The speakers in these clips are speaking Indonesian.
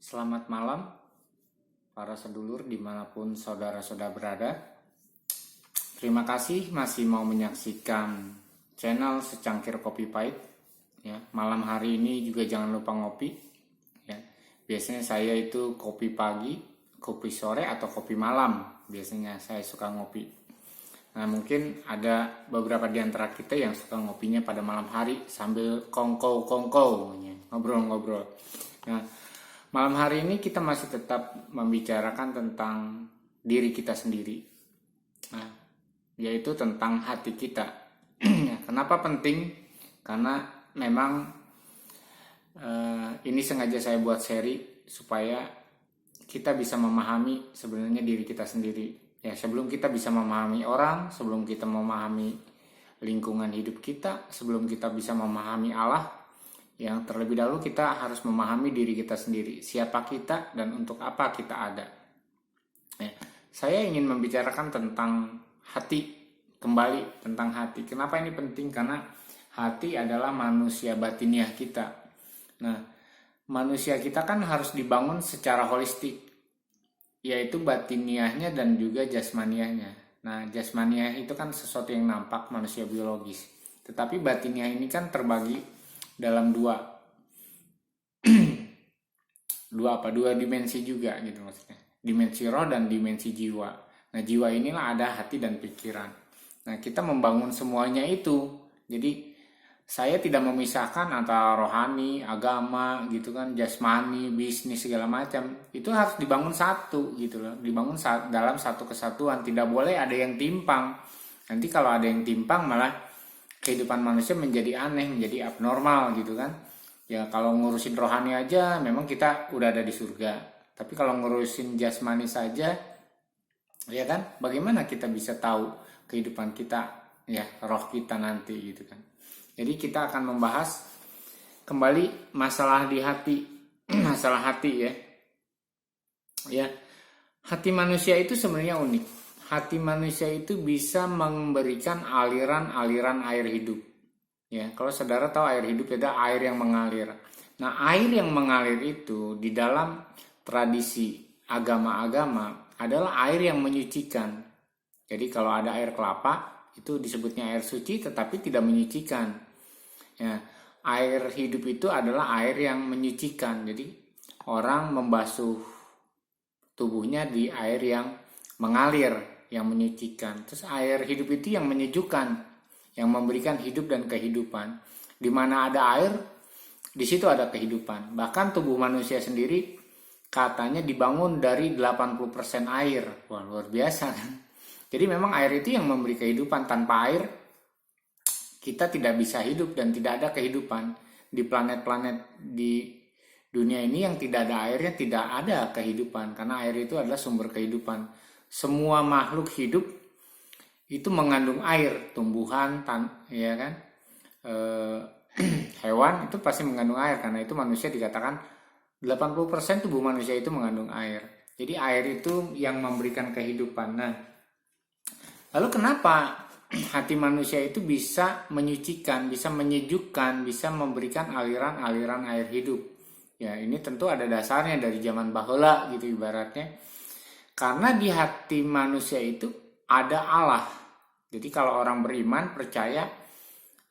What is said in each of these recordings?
Selamat malam para sedulur dimanapun saudara-saudara berada. Terima kasih masih mau menyaksikan channel Secangkir Kopi Pahit. Ya, malam hari ini juga jangan lupa ngopi. Ya, biasanya saya itu kopi pagi, kopi sore atau kopi malam. Biasanya saya suka ngopi. Nah, mungkin ada beberapa di antara kita yang suka ngopinya pada malam hari sambil kongkow-kongkow, ya, ngobrol-ngobrol. Nah, malam hari ini kita masih tetap membicarakan tentang diri kita sendiri, nah, yaitu tentang hati kita. Kenapa penting? Karena memang ini sengaja saya buat seri supaya kita bisa memahami sebenarnya diri kita sendiri. Ya, sebelum kita bisa memahami orang, sebelum kita memahami lingkungan hidup kita, sebelum kita bisa memahami Allah, yang terlebih dahulu kita harus memahami diri kita sendiri, siapa kita dan untuk apa kita ada. Ya, saya ingin membicarakan tentang hati, kembali tentang hati. Kenapa ini penting? Karena hati adalah manusia batiniah kita. Nah, manusia kita kan harus dibangun secara holistik, yaitu batiniahnya dan juga jasmaniahnya. Nah, jasmaniah itu kan sesuatu yang nampak, manusia biologis. Tetapi batiniah ini kan terbagi dalam dua dimensi juga gitu maksudnya, dimensi roh dan dimensi jiwa. Nah, jiwa inilah ada hati dan pikiran. Nah, kita membangun semuanya itu. Jadi saya tidak memisahkan antara rohani, agama gitu kan, jasmani, bisnis segala macam. Itu harus dibangun satu gitu loh, dibangun dalam satu kesatuan. Tidak boleh ada yang timpang. Nanti kalau ada yang timpang malah kehidupan manusia menjadi aneh, menjadi abnormal gitu kan. Ya, kalau ngurusin rohani aja memang kita udah ada di surga. Tapi kalau ngurusin jasmani saja, ya kan, bagaimana kita bisa tahu kehidupan kita, ya, roh kita nanti gitu kan. Jadi kita akan membahas kembali masalah di hati, masalah hati ya. Ya, hati manusia itu sebenarnya unik. Hati manusia itu bisa memberikan aliran-aliran air hidup. Ya, kalau saudara tahu air hidup itu air yang mengalir. Nah, air yang mengalir itu di dalam tradisi agama-agama adalah air yang menyucikan. Jadi kalau ada air kelapa itu disebutnya air suci tetapi tidak menyucikan. Ya, air hidup itu adalah air yang menyucikan. Jadi orang membasuh tubuhnya di air yang mengalir, yang menyucikan. Terus air hidup itu yang menyejukkan, yang memberikan hidup dan kehidupan. Di mana ada air, di situ ada kehidupan. Bahkan tubuh manusia sendiri katanya dibangun dari 80% air. Wah, luar biasa kan? Jadi memang air itu yang memberi kehidupan. Tanpa air kita tidak bisa hidup dan tidak ada kehidupan. Di planet-planet di dunia ini yang tidak ada airnya tidak ada kehidupan, karena air itu adalah sumber kehidupan. Semua makhluk hidup itu mengandung air, tumbuhan, ya kan, hewan itu pasti mengandung air, karena itu manusia dikatakan 80% tubuh manusia itu mengandung air. Jadi air itu yang memberikan kehidupan. Nah, lalu kenapa hati manusia itu bisa menyucikan, bisa menyejukkan, bisa memberikan aliran-aliran air hidup? Ya, ini tentu ada dasarnya dari zaman baheula gitu ibaratnya. Karena di hati manusia itu ada Allah. Jadi kalau orang beriman percaya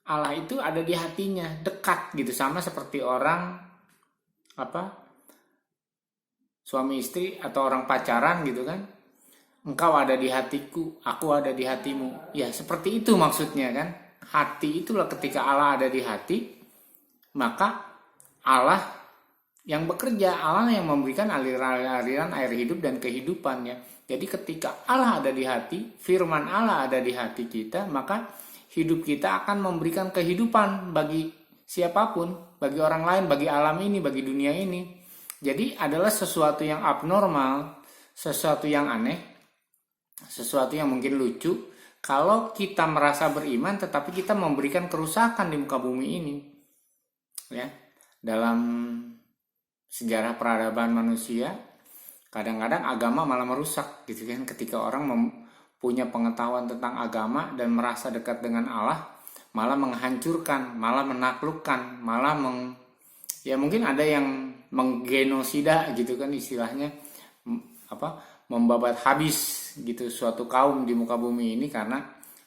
Allah itu ada di hatinya, dekat gitu, sama seperti orang suami istri atau orang pacaran gitu kan. Engkau ada di hatiku, aku ada di hatimu. Ya, seperti itu maksudnya kan. Hati itulah ketika Allah ada di hati, maka Allah yang bekerja, Allah yang memberikan aliran-aliran air hidup dan kehidupannya. Jadi ketika Allah ada di hati, firman Allah ada di hati kita, maka hidup kita akan memberikan kehidupan bagi siapapun, bagi orang lain, bagi alam ini, bagi dunia ini. Jadi adalah sesuatu yang abnormal, sesuatu yang aneh, sesuatu yang mungkin lucu kalau kita merasa beriman tetapi kita memberikan kerusakan di muka bumi ini. Ya, dalam sejarah peradaban manusia kadang-kadang agama malah merusak gitu kan. Ketika orang punya pengetahuan tentang agama dan merasa dekat dengan Allah, malah menghancurkan, malah menaklukkan, malah ya mungkin ada yang menggenosida gitu kan istilahnya, membabat habis gitu suatu kaum di muka bumi ini karena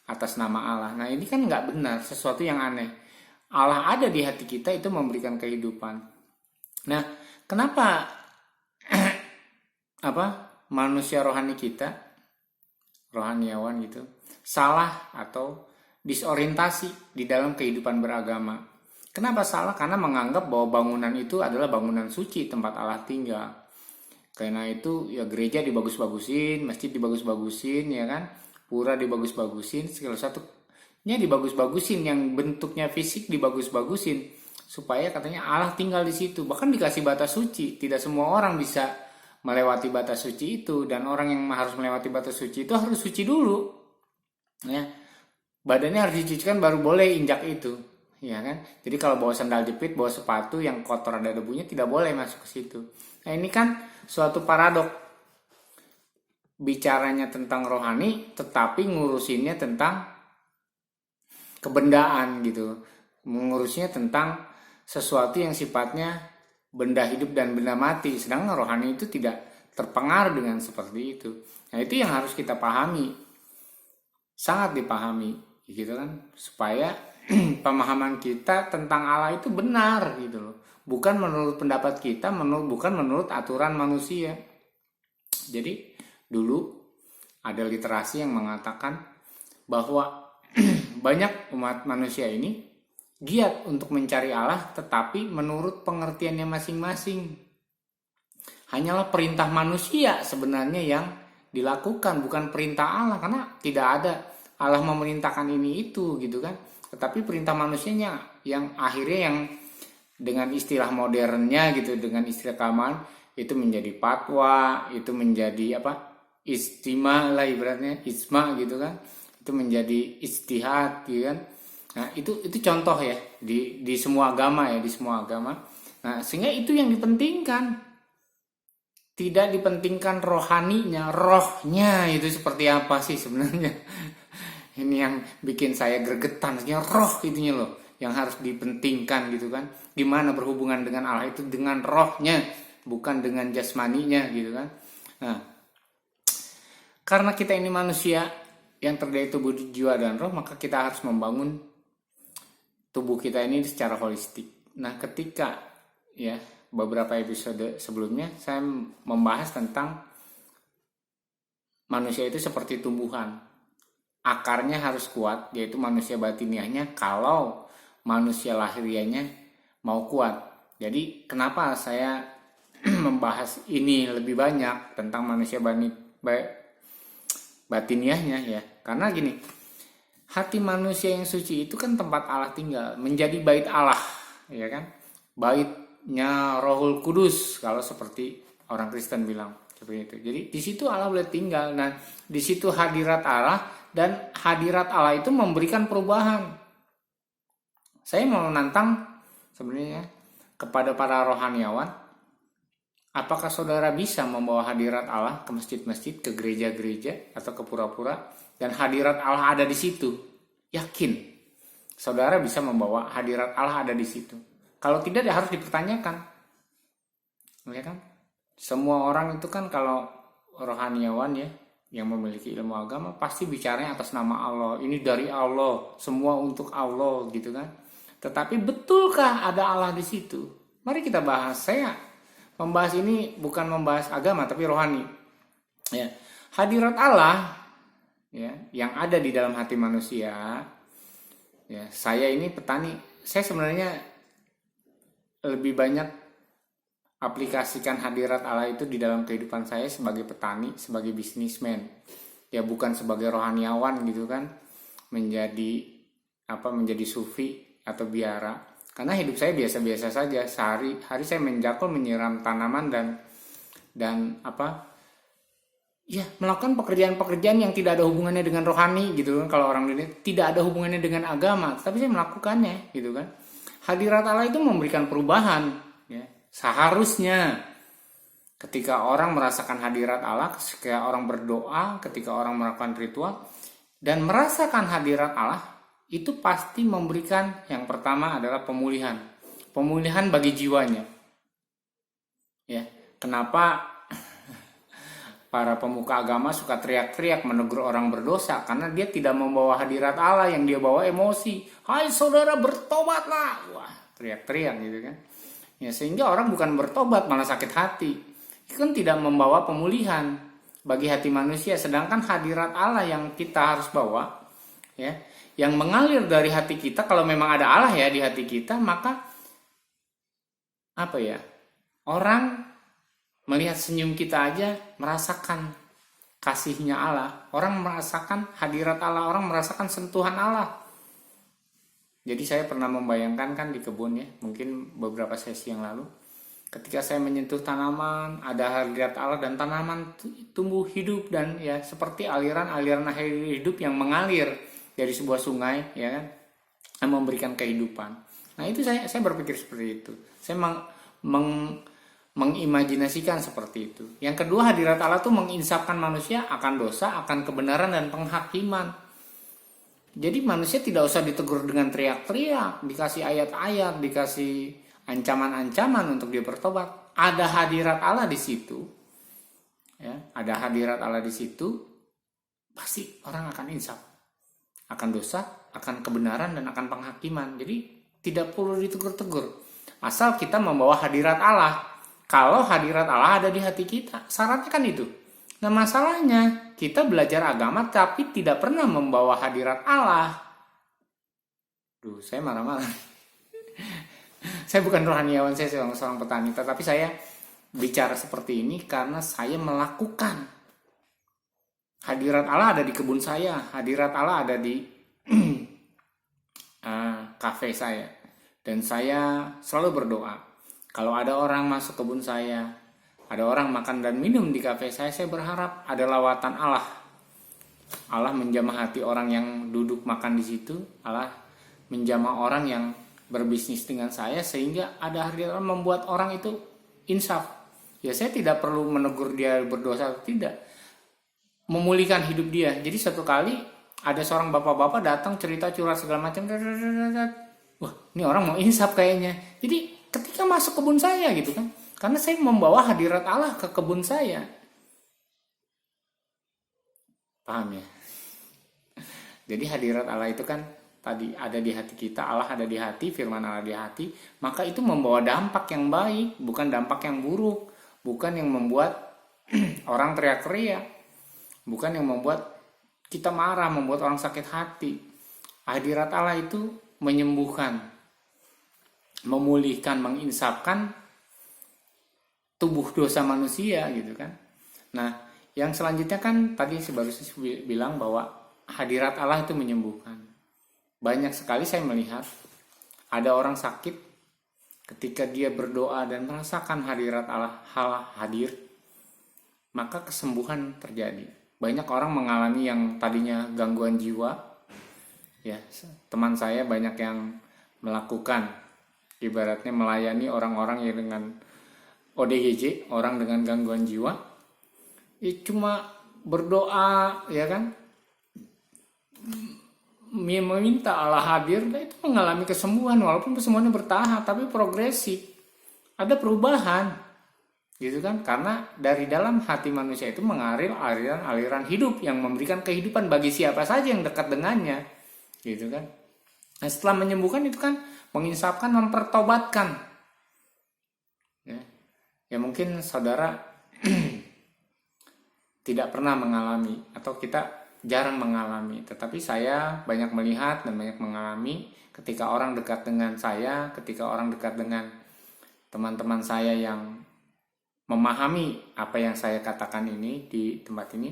atas nama Allah. Nah ini kan nggak benar, sesuatu yang aneh. Allah ada di hati kita itu memberikan kehidupan. Nah kenapa manusia rohani kita, rohaniawan gitu, salah atau disorientasi di dalam kehidupan beragama? Kenapa salah? Karena menganggap bahwa bangunan itu adalah bangunan suci, tempat Allah tinggal. Karena itu ya gereja dibagus-bagusin, masjid dibagus-bagusin, ya kan, pura dibagus-bagusin, segala satunya dibagus-bagusin, yang bentuknya fisik dibagus-bagusin, supaya katanya Allah tinggal di situ. Bahkan dikasih batas suci, tidak semua orang bisa melewati batas suci itu, dan orang yang harus melewati batas suci itu harus suci dulu, ya, badannya harus dicucikan baru boleh injak itu. Ya kan, jadi kalau bawa sandal jepit, bawa sepatu yang kotor ada debunya, tidak boleh masuk ke situ. Nah ini kan suatu paradok, bicaranya tentang rohani tetapi ngurusinnya tentang kebendaan gitu, mengurusnya tentang sesuatu yang sifatnya benda hidup dan benda mati, sedangkan rohani itu tidak terpengaruh dengan seperti itu. Nah itu yang harus kita pahami, sangat dipahami gitu kan, supaya pemahaman kita tentang Allah itu benar gitu loh, bukan menurut pendapat kita, bukan menurut aturan manusia. Jadi dulu ada literasi yang mengatakan bahwa banyak umat manusia ini giat untuk mencari Allah, tetapi menurut pengertiannya masing-masing. Hanyalah perintah manusia sebenarnya yang dilakukan, bukan perintah Allah, karena tidak ada Allah memerintahkan ini itu gitu kan. Tetapi perintah manusianya yang akhirnya yang dengan istilah modernnya gitu, dengan istilah keagamaan itu menjadi fatwa, itu menjadi istima lah ibaratnya, isma gitu kan, itu menjadi ijtihad gitu kan. Nah itu contoh ya di semua agama ya, di semua agama. Nah sehingga itu yang dipentingkan, tidak dipentingkan rohaninya, rohnya itu seperti apa sih sebenarnya. Ini yang bikin saya gregetan, maksudnya roh itunya loh yang harus dipentingkan gitu kan. Gimana berhubungan dengan Allah itu dengan rohnya, bukan dengan jasmaninya gitu kan. Nah, karena kita ini manusia yang terdiri tubuh, jiwa dan roh, maka kita harus membangun tubuh kita ini secara holistik. Nah, ketika ya beberapa episode sebelumnya saya membahas tentang manusia itu seperti tumbuhan. Akarnya harus kuat, yaitu manusia batiniahnya, kalau manusia lahiriahnya mau kuat. Jadi kenapa saya membahas ini lebih banyak tentang manusia batiniahnya ya? Karena gini, hati manusia yang suci itu kan tempat Allah tinggal, menjadi bait Allah, ya kan? Baitnya Rohul Kudus kalau seperti orang Kristen bilang seperti itu. Jadi di situ Allah boleh tinggal. Nah, di situ hadirat Allah. Dan hadirat Allah itu memberikan perubahan. Saya mau nantang sebenarnya kepada para rohaniawan, apakah saudara bisa membawa hadirat Allah ke masjid-masjid, ke gereja-gereja, atau ke pura-pura, dan hadirat Allah ada di situ? Yakin saudara bisa membawa hadirat Allah ada di situ? Kalau tidak, ya harus dipertanyakan. Ya kan? Semua orang itu kan kalau rohaniawan ya, yang memiliki ilmu agama pasti bicaranya atas nama Allah, ini dari Allah, semua untuk Allah gitu kan. Tetapi betulkah ada Allah di situ? Mari kita bahas. Saya membahas ini bukan membahas agama tapi rohani. Ya, hadirat Allah ya yang ada di dalam hati manusia. Ya, saya ini petani, saya sebenarnya lebih banyak aplikasikan hadirat Allah itu di dalam kehidupan saya sebagai petani, sebagai bisnismen. Ya bukan sebagai rohaniawan gitu kan, menjadi menjadi sufi atau biara. Karena hidup saya biasa-biasa saja. Sehari-hari saya menjakul, menyiram tanaman dan melakukan pekerjaan-pekerjaan yang tidak ada hubungannya dengan rohani gitu kan. Kalau orang dunia tidak ada hubungannya dengan agama, tapi saya melakukannya gitu kan. Hadirat Allah itu memberikan perubahan. Seharusnya ketika orang merasakan hadirat Allah, ketika orang berdoa, ketika orang melakukan ritual dan merasakan hadirat Allah, itu pasti memberikan yang pertama adalah pemulihan bagi jiwanya. Ya, kenapa para pemuka agama suka teriak-teriak menegur orang berdosa? Karena dia tidak membawa hadirat Allah, yang dia bawa emosi. Hai saudara, bertobatlah. Wah, teriak-teriak gitu kan. Ya, sehingga orang bukan bertobat malah sakit hati. Itu kan tidak membawa pemulihan bagi hati manusia. Sedangkan hadirat Allah yang kita harus bawa, ya, yang mengalir dari hati kita, kalau memang ada Allah ya di hati kita, maka apa ya? Orang melihat senyum kita aja merasakan kasihnya Allah. Orang merasakan hadirat Allah, orang merasakan sentuhan Allah. Jadi saya pernah membayangkan kan di kebun ya, mungkin beberapa sesi yang lalu, ketika saya menyentuh tanaman, ada hadirat Allah dan tanaman tumbuh hidup, dan ya seperti aliran-aliran air hidup yang mengalir dari sebuah sungai, ya kan, yang memberikan kehidupan. Nah itu saya berpikir seperti itu. Saya mengimajinasikan seperti itu. Yang kedua, hadirat Allah itu menginsafkan manusia akan dosa, akan kebenaran dan penghakiman. Jadi manusia tidak usah ditegur dengan teriak-teriak, dikasih ayat-ayat, dikasih ancaman-ancaman untuk dia bertobat. Ada hadirat Allah di situ, ya, ada hadirat Allah di situ, pasti orang akan insaf, akan dosa, akan kebenaran dan akan penghakiman. Jadi tidak perlu ditegur-tegur, asal kita membawa hadirat Allah. Kalau hadirat Allah ada di hati kita, syaratnya kan itu. Nah masalahnya, kita belajar agama tapi tidak pernah membawa hadirat Allah. Duh, saya marah-marah. Saya bukan rohaniawan, saya seorang petani, tetapi saya bicara seperti ini karena saya melakukan. Hadirat Allah ada di kebun saya, hadirat Allah ada di kafe saya. Dan saya selalu berdoa. Kalau ada orang masuk kebun saya, ada orang makan dan minum di kafe saya berharap ada lawatan Allah. Allah menjamah hati orang yang duduk makan di situ. Allah menjamah orang yang berbisnis dengan saya, sehingga ada hadirat membuat orang itu insaf. Ya saya tidak perlu menegur dia berdosa atau tidak, memulihkan hidup dia. Jadi satu kali ada seorang bapak-bapak datang cerita curhat segala macam. Wah, ini orang mau insaf kayaknya. Jadi ketika masuk kebun saya gitu kan, karena saya membawa hadirat Allah ke kebun saya. Paham ya? Jadi hadirat Allah itu kan tadi ada di hati kita, Allah ada di hati, firman Allah di hati, maka itu membawa dampak yang baik, bukan dampak yang buruk, bukan yang membuat orang teriak-teriak, bukan yang membuat kita marah, membuat orang sakit hati. Hadirat Allah itu menyembuhkan, memulihkan, menginsafkan tubuh dosa manusia gitu kan. Nah, yang selanjutnya kan tadi baru saya bilang bahwa hadirat Allah itu menyembuhkan. Banyak sekali saya melihat ada orang sakit, ketika dia berdoa dan merasakan hadirat Allah hadir, maka kesembuhan terjadi. Banyak orang mengalami yang tadinya gangguan jiwa, ya, teman saya banyak yang melakukan ibaratnya melayani orang-orang yang dengan ODGJ, orang dengan gangguan jiwa, ya cuma berdoa, ya kan, meminta Allah hadir, dan itu mengalami kesembuhan, walaupun kesembuhannya bertahap, tapi progresif, ada perubahan, gitu kan, karena dari dalam hati manusia itu mengalir aliran-aliran hidup yang memberikan kehidupan bagi siapa saja yang dekat dengannya, gitu kan. Nah, setelah menyembuhkan itu kan menginsafkan, mempertobatkan, ya mungkin saudara tidak pernah mengalami atau kita jarang mengalami, tetapi saya banyak melihat dan banyak mengalami ketika orang dekat dengan saya, ketika orang dekat dengan teman-teman saya yang memahami apa yang saya katakan ini di tempat ini,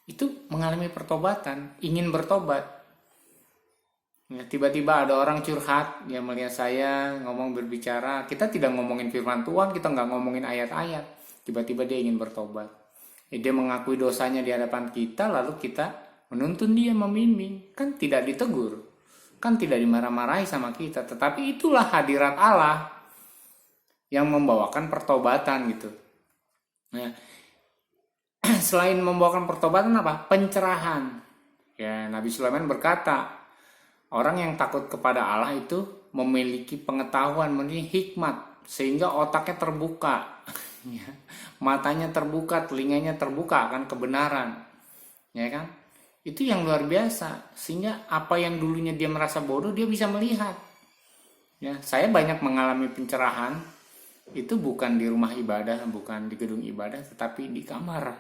itu mengalami pertobatan, ingin bertobat. Ya, tiba-tiba ada orang curhat, dia melihat saya ngomong berbicara, kita tidak ngomongin firman Tuhan, kita nggak ngomongin ayat-ayat, tiba-tiba dia ingin bertobat. Ya, dia mengakui dosanya di hadapan kita, lalu kita menuntun dia, membimbing, kan tidak ditegur, kan tidak dimarah-marahi sama kita, tetapi itulah hadirat Allah yang membawakan pertobatan gitu. Nah, selain membawakan pertobatan apa? Pencerahan. Ya, Nabi Sulaiman berkata, orang yang takut kepada Allah itu memiliki pengetahuan, memiliki hikmat, sehingga otaknya terbuka. Ya. Matanya terbuka, telinganya terbuka akan kebenaran, ya kan? Itu yang luar biasa, sehingga apa yang dulunya dia merasa bodoh dia bisa melihat. Ya, saya banyak mengalami pencerahan itu bukan di rumah ibadah, bukan di gedung ibadah, tetapi di kamar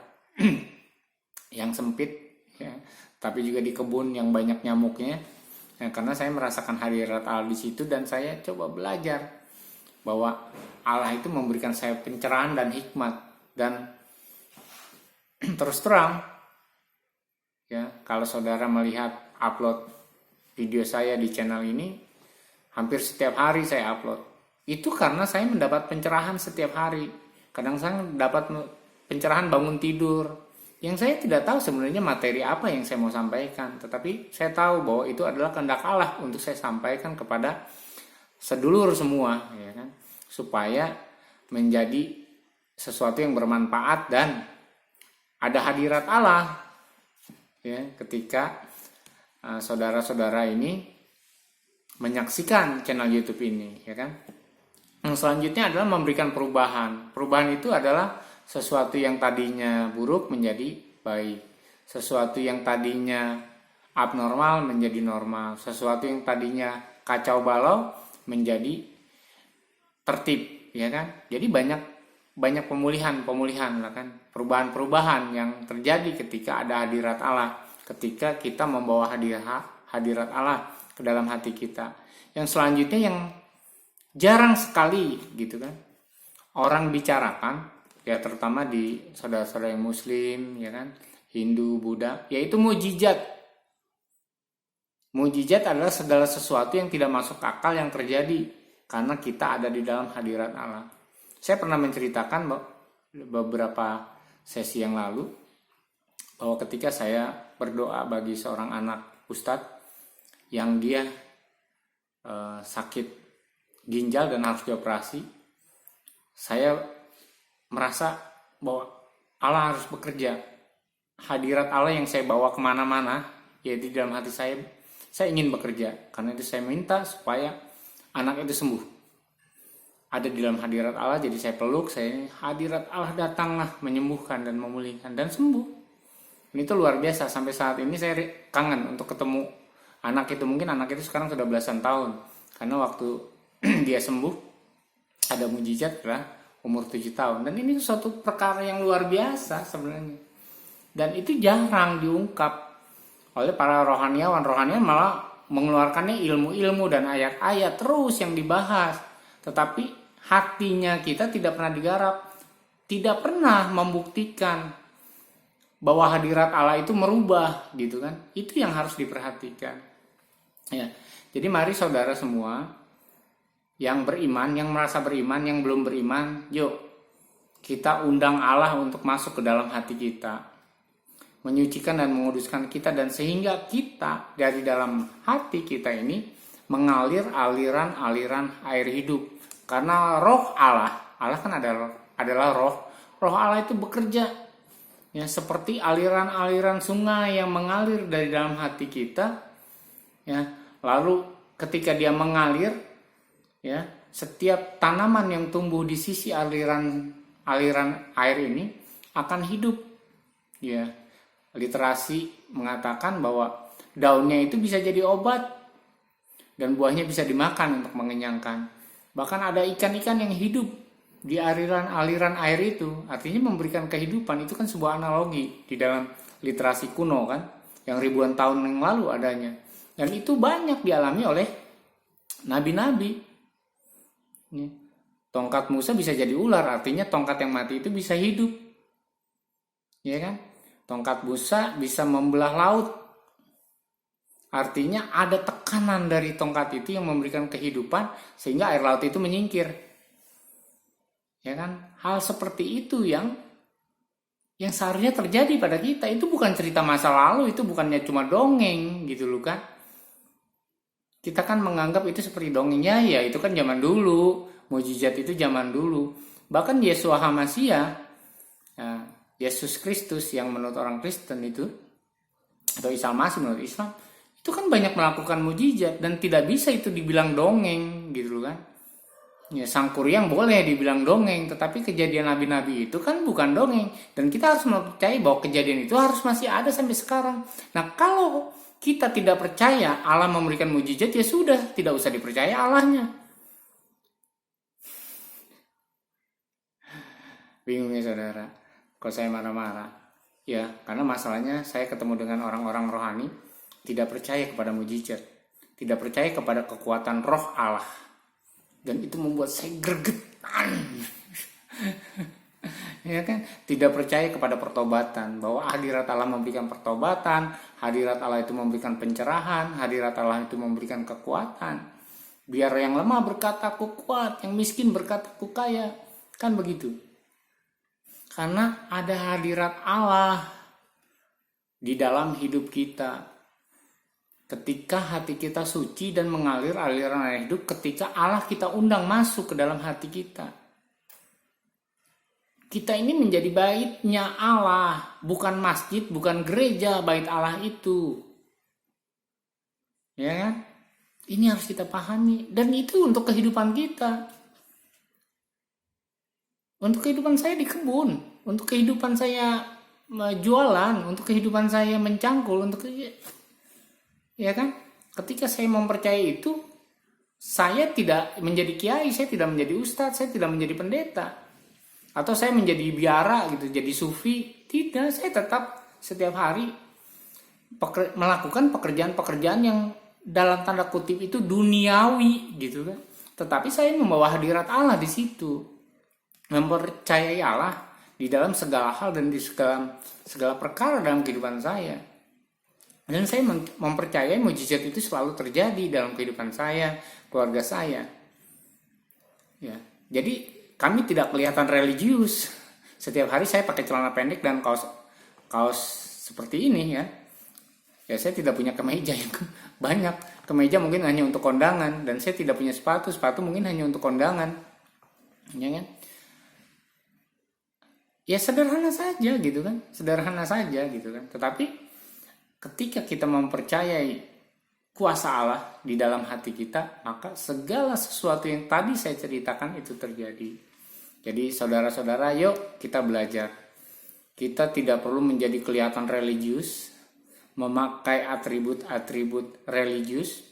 yang sempit, ya. Tapi juga di kebun yang banyak nyamuknya. Ya, karena saya merasakan hadirat Allah di situ dan saya coba belajar bahwa Allah itu memberikan saya pencerahan dan hikmat. Dan terus terang, ya, kalau saudara melihat upload video saya di channel ini, hampir setiap hari saya upload. Itu karena saya mendapat pencerahan setiap hari. Kadang saya dapat pencerahan bangun tidur, yang saya tidak tahu sebenarnya materi apa yang saya mau sampaikan. Tetapi saya tahu bahwa itu adalah kehendak Allah untuk saya sampaikan kepada sedulur semua, ya kan? Supaya menjadi sesuatu yang bermanfaat dan ada hadirat Allah, ya, ketika saudara-saudara ini menyaksikan channel YouTube ini, ya kan? Yang selanjutnya adalah memberikan perubahan. Perubahan itu adalah sesuatu yang tadinya buruk menjadi baik. Sesuatu yang tadinya abnormal menjadi normal. Sesuatu yang tadinya kacau balau menjadi tertib, ya kan? Jadi banyak pemulihan lah kan. Perubahan-perubahan yang terjadi ketika ada hadirat Allah, ketika kita membawa hadirat Allah ke dalam hati kita. Yang selanjutnya yang jarang sekali gitu kan orang bicarakan, ya, terutama di saudara-saudara yang Muslim, ya kan, Hindu, Buddha, yaitu mujizat. Mujizat adalah segala sesuatu yang tidak masuk akal yang terjadi karena kita ada di dalam hadirat Allah. Saya pernah menceritakan beberapa sesi yang lalu bahwa ketika saya berdoa bagi seorang anak ustadz yang dia sakit ginjal dan harus dioperasi, saya merasa bahwa Allah harus bekerja. Hadirat Allah yang saya bawa kemana-mana, yaitu di dalam hati saya ingin bekerja. Karena itu saya minta supaya anak itu sembuh. Ada di dalam hadirat Allah, jadi saya peluk, hadirat Allah datanglah menyembuhkan dan memulihkan dan sembuh. Ini tuh luar biasa. Sampai saat ini saya kangen untuk ketemu anak itu. Mungkin anak itu sekarang sudah belasan tahun, karena waktu dia sembuh ada mujizat lah umur 7 tahun. Dan ini suatu perkara yang luar biasa sebenarnya. Dan itu jarang diungkap oleh para rohaniawan. Rohaniawan malah mengeluarkannya ilmu-ilmu dan ayat-ayat terus yang dibahas. Tetapi hatinya kita tidak pernah digarap. Tidak pernah membuktikan bahwa hadirat Allah itu merubah, gitu kan. Itu yang harus diperhatikan. Ya. Jadi mari saudara semua yang beriman, yang merasa beriman, yang belum beriman, yuk kita undang Allah untuk masuk ke dalam hati kita, menyucikan dan menguduskan kita, dan sehingga kita dari dalam hati kita ini mengalir aliran-aliran air hidup. Karena roh Allah kan adalah roh Allah itu bekerja, ya, seperti aliran-aliran sungai yang mengalir dari dalam hati kita, ya. Lalu ketika dia mengalir, ya, setiap tanaman yang tumbuh di sisi aliran air ini akan hidup, ya. Literasi mengatakan bahwa daunnya itu bisa jadi obat dan buahnya bisa dimakan untuk mengenyangkan. Bahkan ada ikan-ikan yang hidup di aliran air itu, artinya memberikan kehidupan. Itu kan sebuah analogi di dalam literasi kuno kan, yang ribuan tahun yang lalu adanya. Dan itu banyak dialami oleh nabi-nabi. Tongkat Musa bisa jadi ular, artinya tongkat yang mati itu bisa hidup, ya kan? Tongkat Musa bisa membelah laut, artinya ada tekanan dari tongkat itu yang memberikan kehidupan sehingga air laut itu menyingkir, ya kan? Hal seperti itu yang seharusnya terjadi pada kita. Itu bukan cerita masa lalu, itu bukannya cuma dongeng gitu loh kan. Kita kan menganggap itu seperti dongengnya, ya itu kan zaman dulu, mujizat itu zaman dulu. Bahkan Yeshua HaMashiach, Yesus Kristus yang menurut orang Kristen itu, atau Isa Masih menurut Islam, itu kan banyak melakukan mujizat dan tidak bisa itu dibilang dongeng gitu loh kan. Ya, sang kuryang boleh dibilang dongeng, tetapi kejadian nabi-nabi itu kan bukan dongeng. Dan kita harus mempercayai bahwa kejadian itu harus masih ada sampai sekarang. Nah, kalau kita tidak percaya Allah memberikan mujizat, ya sudah, tidak usah dipercaya Allahnya. Bingung ya saudara, kalau saya marah-marah. Ya, karena masalahnya saya ketemu dengan orang-orang rohani, tidak percaya kepada mujizat, tidak percaya kepada kekuatan roh Allah. Dan itu membuat saya gregetan. Ya kan, tidak percaya kepada pertobatan, bahwa hadirat Allah memberikan pertobatan, hadirat Allah itu memberikan pencerahan, hadirat Allah itu memberikan kekuatan. Biar yang lemah berkata aku kuat, yang miskin berkata aku kaya, kan begitu. Karena ada hadirat Allah di dalam hidup kita. Ketika hati kita suci dan mengalir aliran air hidup, ketika Allah kita undang masuk ke dalam hati kita. Kita ini menjadi baitnya Allah, bukan masjid, bukan gereja, bait Allah itu. Ya kan? Ini harus kita pahami, dan itu untuk kehidupan kita. Untuk kehidupan saya di kebun, untuk kehidupan saya jualan, untuk kehidupan saya mencangkul, untuk ya kan? Ketika saya mempercayai itu, saya tidak menjadi kiai, saya tidak menjadi ustadz, saya tidak menjadi pendeta, atau saya menjadi biara gitu, jadi sufi. Tidak, saya tetap setiap hari melakukan pekerjaan-pekerjaan yang dalam tanda kutip itu duniawi gitu kan. Tetapi saya membawa hadirat Allah di situ, mempercayai Allah di dalam segala hal dan di segala perkara dalam kehidupan saya. Dan saya mempercayai mujizat itu selalu terjadi dalam kehidupan saya, keluarga saya. Ya, jadi kami tidak kelihatan religius. Setiap hari saya pakai celana pendek dan kaos seperti ini ya. Ya, saya tidak punya kemeja yang banyak. Kemeja mungkin hanya untuk kondangan, dan saya tidak punya sepatu mungkin hanya untuk kondangan. Ya kan? Ya sederhana saja gitu kan. Sederhana saja gitu kan. Tetapi ketika kita mempercayai kuasa Allah di dalam hati kita, maka segala sesuatu yang tadi saya ceritakan itu terjadi. Jadi saudara-saudara, yuk kita belajar. Kita tidak perlu menjadi kelihatan religius, memakai atribut-atribut religius,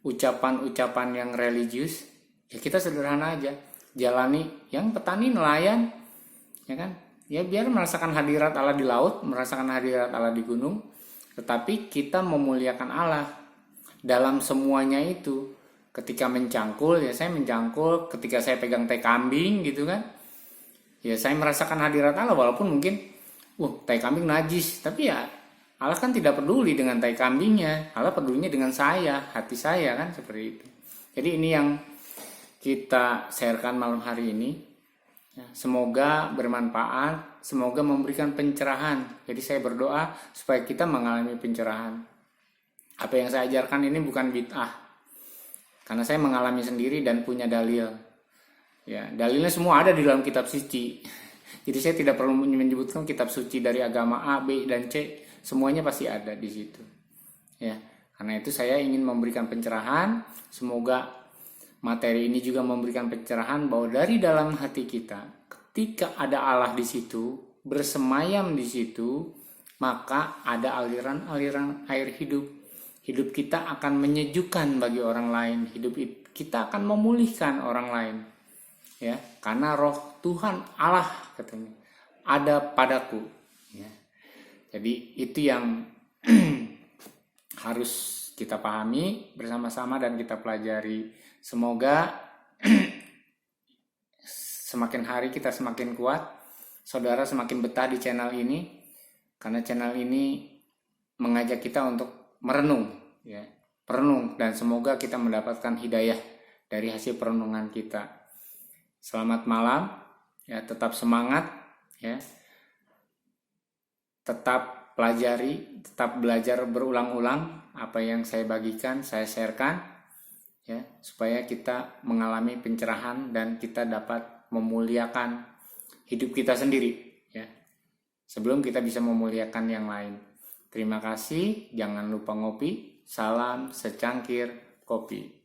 ucapan-ucapan yang religius. Ya kita sederhana aja, jalani yang petani nelayan, ya kan? Ya biar merasakan hadirat Allah di laut, merasakan hadirat Allah di gunung. Tetapi kita memuliakan Allah dalam semuanya itu. Ketika mencangkul, ya saya mencangkul. Ketika saya pegang tai kambing gitu kan, ya saya merasakan hadirat Allah. Walaupun mungkin tai kambing najis, tapi ya Allah kan tidak peduli dengan tai kambingnya. Allah pedulinya dengan saya, hati saya kan, seperti itu. Jadi ini yang kita sharekan malam hari ini. Semoga bermanfaat, semoga memberikan pencerahan. Jadi saya berdoa supaya kita mengalami pencerahan. Apa yang saya ajarkan ini bukan bid'ah, karena saya mengalami sendiri dan punya dalil. Ya, dalilnya semua ada di dalam kitab suci. Jadi saya tidak perlu menyebutkan kitab suci dari agama A, B, dan C. Semuanya pasti ada di situ. Ya, karena itu saya ingin memberikan pencerahan. Semoga materi ini juga memberikan pencerahan bahwa dari dalam hati kita, ketika ada Allah di situ, bersemayam di situ, maka ada aliran-aliran air hidup. Hidup kita akan menyejukkan bagi orang lain. Hidup kita akan memulihkan orang lain. Ya, karena roh Tuhan Allah katanya ada padaku. Ya. Jadi itu yang harus kita pahami bersama-sama dan kita pelajari. Semoga semakin hari kita semakin kuat, saudara semakin betah di channel ini, karena channel ini mengajak kita untuk merenung, ya, perenung, dan semoga kita mendapatkan hidayah dari hasil perenungan kita. Selamat malam, ya, tetap semangat, ya, tetap pelajari, tetap belajar berulang-ulang apa yang saya bagikan, saya sharekan. Ya, supaya kita mengalami pencerahan dan kita dapat memuliakan hidup kita sendiri, ya, sebelum kita bisa memuliakan yang lain. Terima kasih, jangan lupa ngopi. Salam secangkir kopi.